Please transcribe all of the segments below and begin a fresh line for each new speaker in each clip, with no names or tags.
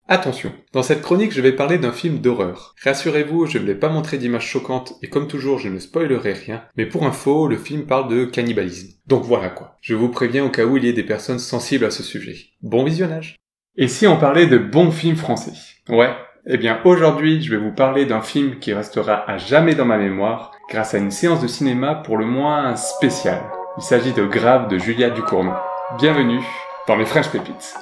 Attention, dans cette chronique je vais parler d'un film d'horreur. Rassurez-vous, je ne vais pas montrer d'images choquantes et comme toujours je ne spoilerai rien, mais pour info, le film parle de cannibalisme. Donc voilà quoi, je vous préviens au cas où il y ait des personnes sensibles à ce sujet. Bon visionnage. Et si on parlait de bons films français? Ouais, eh bien aujourd'hui je vais vous parler d'un film qui restera à jamais dans ma mémoire grâce à une séance de cinéma pour le moins spéciale. Il s'agit de Grave de Julia Ducournau. Bienvenue dans mes French Pépites.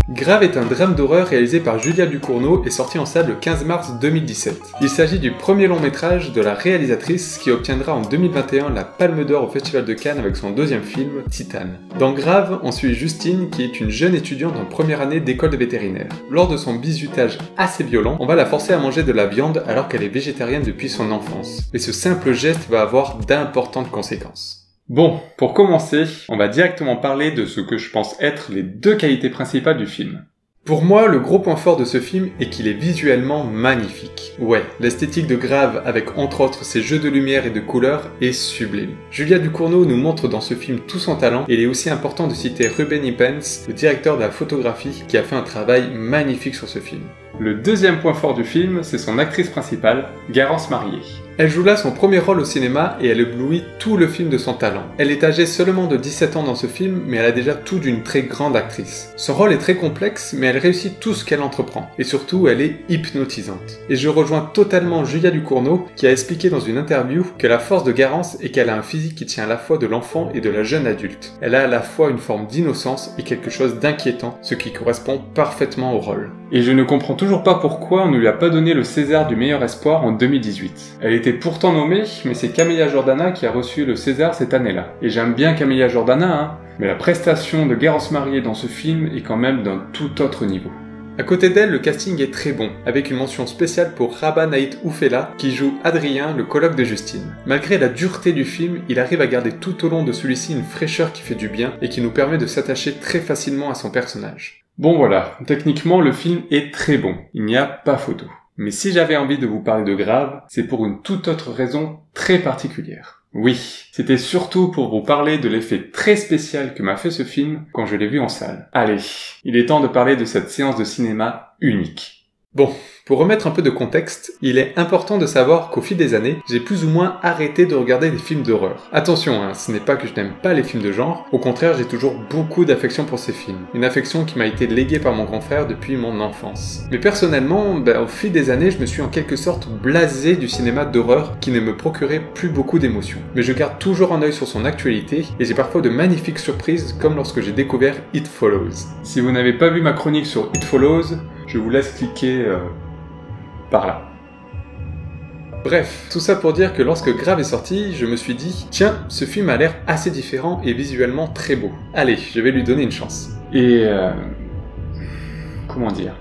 Grave est un drame d'horreur réalisé par Julia Ducournau et sorti en salle le 15 mars 2017. Il s'agit du premier long métrage de la réalisatrice qui obtiendra en 2021 la Palme d'Or au Festival de Cannes avec son deuxième film, Titane. Dans Grave, on suit Justine qui est une jeune étudiante en première année d'école de vétérinaire. Lors de son bizutage assez violent, on va la forcer à manger de la viande alors qu'elle est végétarienne depuis son enfance. Et ce simple geste va avoir d'importantes conséquences. Bon, pour commencer, on va directement parler de ce que je pense être les deux qualités principales du film. Pour moi, le gros point fort de ce film est qu'il est visuellement magnifique. Ouais, l'esthétique de Grave, avec entre autres ses jeux de lumière et de couleurs, est sublime. Julia Ducournau nous montre dans ce film tout son talent, et il est aussi important de citer Ruben Ipens, le directeur de la photographie, qui a fait un travail magnifique sur ce film. Le deuxième point fort du film, c'est son actrice principale, Garance Marié. Elle joue là son premier rôle au cinéma et elle éblouit tout le film de son talent. Elle est âgée seulement de 17 ans dans ce film, mais elle a déjà tout d'une très grande actrice. Son rôle est très complexe, mais elle réussit tout ce qu'elle entreprend. Et surtout, elle est hypnotisante. Et je rejoins totalement Julia Ducournau, qui a expliqué dans une interview que la force de Garance est qu'elle a un physique qui tient à la fois de l'enfant et de la jeune adulte. Elle a à la fois une forme d'innocence et quelque chose d'inquiétant, ce qui correspond parfaitement au rôle. Et je ne comprends toujours pas pourquoi on ne lui a pas donné le César du meilleur espoir en 2018. Elle était pourtant nommée, mais c'est Camélia Jordana qui a reçu le César cette année-là. Et j'aime bien Camélia Jordana, mais la prestation de Garance Marié dans ce film est quand même d'un tout autre niveau. À côté d'elle, le casting est très bon, avec une mention spéciale pour Rabah Naït Oufella, qui joue Adrien, le coloc de Justine. Malgré la dureté du film, il arrive à garder tout au long de celui-ci une fraîcheur qui fait du bien et qui nous permet de s'attacher très facilement à son personnage. Bon voilà, techniquement le film est très bon, il n'y a pas photo. Mais si j'avais envie de vous parler de Grave, c'est pour une toute autre raison très particulière. Oui, c'était surtout pour vous parler de l'effet très spécial que m'a fait ce film quand je l'ai vu en salle. Allez, il est temps de parler de cette séance de cinéma unique. Bon, pour remettre un peu de contexte, il est important de savoir qu'au fil des années, j'ai plus ou moins arrêté de regarder des films d'horreur. Attention, ce n'est pas que je n'aime pas les films de genre, au contraire j'ai toujours beaucoup d'affection pour ces films. Une affection qui m'a été léguée par mon grand frère depuis mon enfance. Mais personnellement, au fil des années, je me suis en quelque sorte blasé du cinéma d'horreur qui ne me procurait plus beaucoup d'émotions. Mais je garde toujours un œil sur son actualité, et j'ai parfois de magnifiques surprises comme lorsque j'ai découvert It Follows. Si vous n'avez pas vu ma chronique sur It Follows, je vous laisse cliquer par là. Bref, tout ça pour dire que lorsque Grave est sorti, je me suis dit, tiens, ce film a l'air assez différent et visuellement très beau. Allez, je vais lui donner une chance. Et comment dire?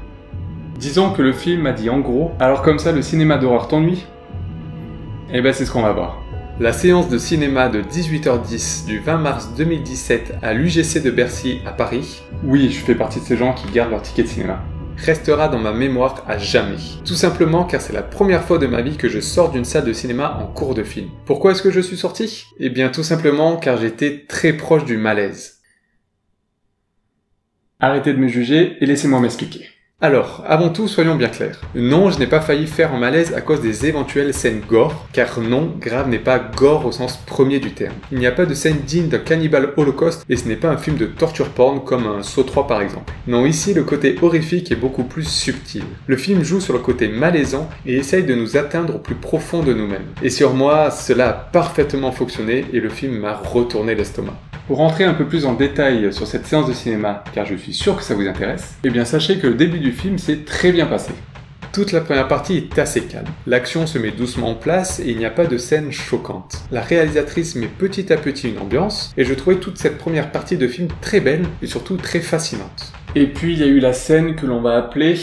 Disons que le film m'a dit en gros, alors comme ça le cinéma d'horreur t'ennuie? Eh ben c'est ce qu'on va voir. La séance de cinéma de 18h10 du 20 mars 2017 à l'UGC de Bercy à Paris, oui, je fais partie de ces gens qui gardent leur ticket de cinéma, restera dans ma mémoire à jamais. Tout simplement car c'est la première fois de ma vie que je sors d'une salle de cinéma en cours de film. Pourquoi est-ce que je suis sorti? Eh bien tout simplement car j'étais très proche du malaise. Arrêtez de me juger et laissez-moi m'expliquer. Alors, avant tout, soyons bien clairs. Non, je n'ai pas failli faire un malaise à cause des éventuelles scènes gore, car non, Grave n'est pas gore au sens premier du terme. Il n'y a pas de scène digne d'un cannibal holocauste et ce n'est pas un film de torture porn comme un Saw 3 par exemple. Non, ici, le côté horrifique est beaucoup plus subtil. Le film joue sur le côté malaisant et essaye de nous atteindre au plus profond de nous-mêmes. Et sur moi, cela a parfaitement fonctionné et le film m'a retourné l'estomac. Pour rentrer un peu plus en détail sur cette séance de cinéma, car je suis sûr que ça vous intéresse, eh bien sachez que le début du film s'est très bien passé. Toute la première partie est assez calme. L'action se met doucement en place et il n'y a pas de scène choquante. La réalisatrice met petit à petit une ambiance et je trouvais toute cette première partie de film très belle et surtout très fascinante. Et puis il y a eu la scène que l'on va appeler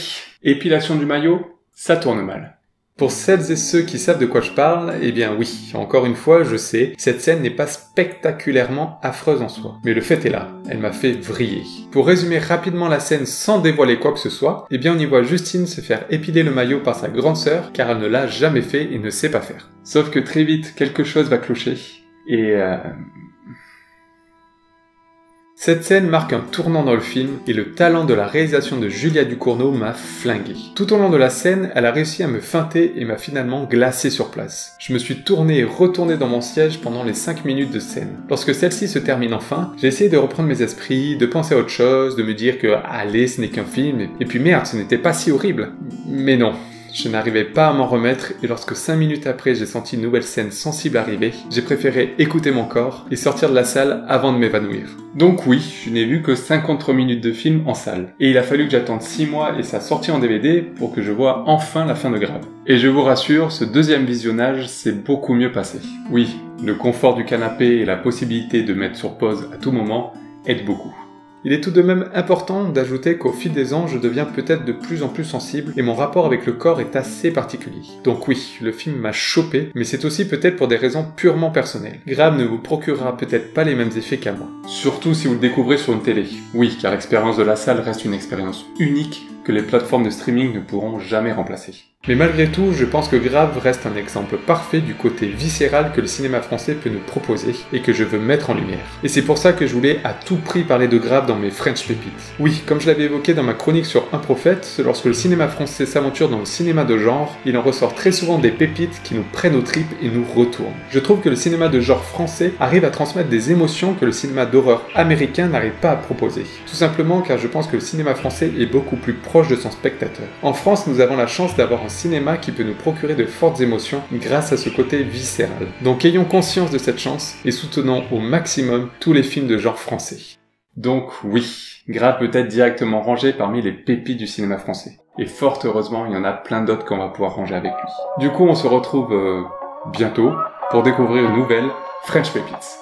épilation du maillot, ça tourne mal. Pour celles et ceux qui savent de quoi je parle, eh bien oui, encore une fois, je sais, cette scène n'est pas spectaculairement affreuse en soi. Mais le fait est là, elle m'a fait vriller. Pour résumer rapidement la scène sans dévoiler quoi que ce soit, eh bien on y voit Justine se faire épiler le maillot par sa grande sœur, car elle ne l'a jamais fait et ne sait pas faire. Sauf que très vite, quelque chose va clocher, et Cette scène marque un tournant dans le film et le talent de la réalisation de Julia Ducournau m'a flingué. Tout au long de la scène, elle a réussi à me feinter et m'a finalement glacé sur place. Je me suis tourné et retourné dans mon siège pendant les 5 minutes de scène. Lorsque celle-ci se termine enfin, j'ai essayé de reprendre mes esprits, de penser à autre chose, de me dire que allez, ce n'est qu'un film, et puis merde, ce n'était pas si horrible. Mais non. Je n'arrivais pas à m'en remettre et lorsque 5 minutes après j'ai senti une nouvelle scène sensible arriver, j'ai préféré écouter mon corps et sortir de la salle avant de m'évanouir. Donc oui, je n'ai vu que 53 minutes de film en salle. Et il a fallu que j'attende 6 mois et sa sortie en DVD pour que je voie enfin la fin de Grave. Et je vous rassure, ce deuxième visionnage s'est beaucoup mieux passé. Oui, le confort du canapé et la possibilité de mettre sur pause à tout moment aident beaucoup. Il est tout de même important d'ajouter qu'au fil des ans, je deviens peut-être de plus en plus sensible et mon rapport avec le corps est assez particulier. Donc oui, le film m'a chopé, mais c'est aussi peut-être pour des raisons purement personnelles. Grave ne vous procurera peut-être pas les mêmes effets qu'à moi. Surtout si vous le découvrez sur une télé. Oui, car l'expérience de la salle reste une expérience unique que les plateformes de streaming ne pourront jamais remplacer. Mais malgré tout, je pense que Grave reste un exemple parfait du côté viscéral que le cinéma français peut nous proposer et que je veux mettre en lumière. Et c'est pour ça que je voulais à tout prix parler de Grave dans mes French Pépites. Oui, comme je l'avais évoqué dans ma chronique sur Un Prophète, lorsque le cinéma français s'aventure dans le cinéma de genre, il en ressort très souvent des pépites qui nous prennent aux tripes et nous retournent. Je trouve que le cinéma de genre français arrive à transmettre des émotions que le cinéma d'horreur américain n'arrive pas à proposer. Tout simplement car je pense que le cinéma français est beaucoup plus proche de son spectateur. En France, nous avons la chance d'avoir un cinéma qui peut nous procurer de fortes émotions grâce à ce côté viscéral. Donc ayons conscience de cette chance et soutenons au maximum tous les films de genre français. Donc oui, Grave peut être directement rangé parmi les pépites du cinéma français. Et fort heureusement, il y en a plein d'autres qu'on va pouvoir ranger avec lui. Du coup, on se retrouve bientôt pour découvrir une nouvelle French Pépites.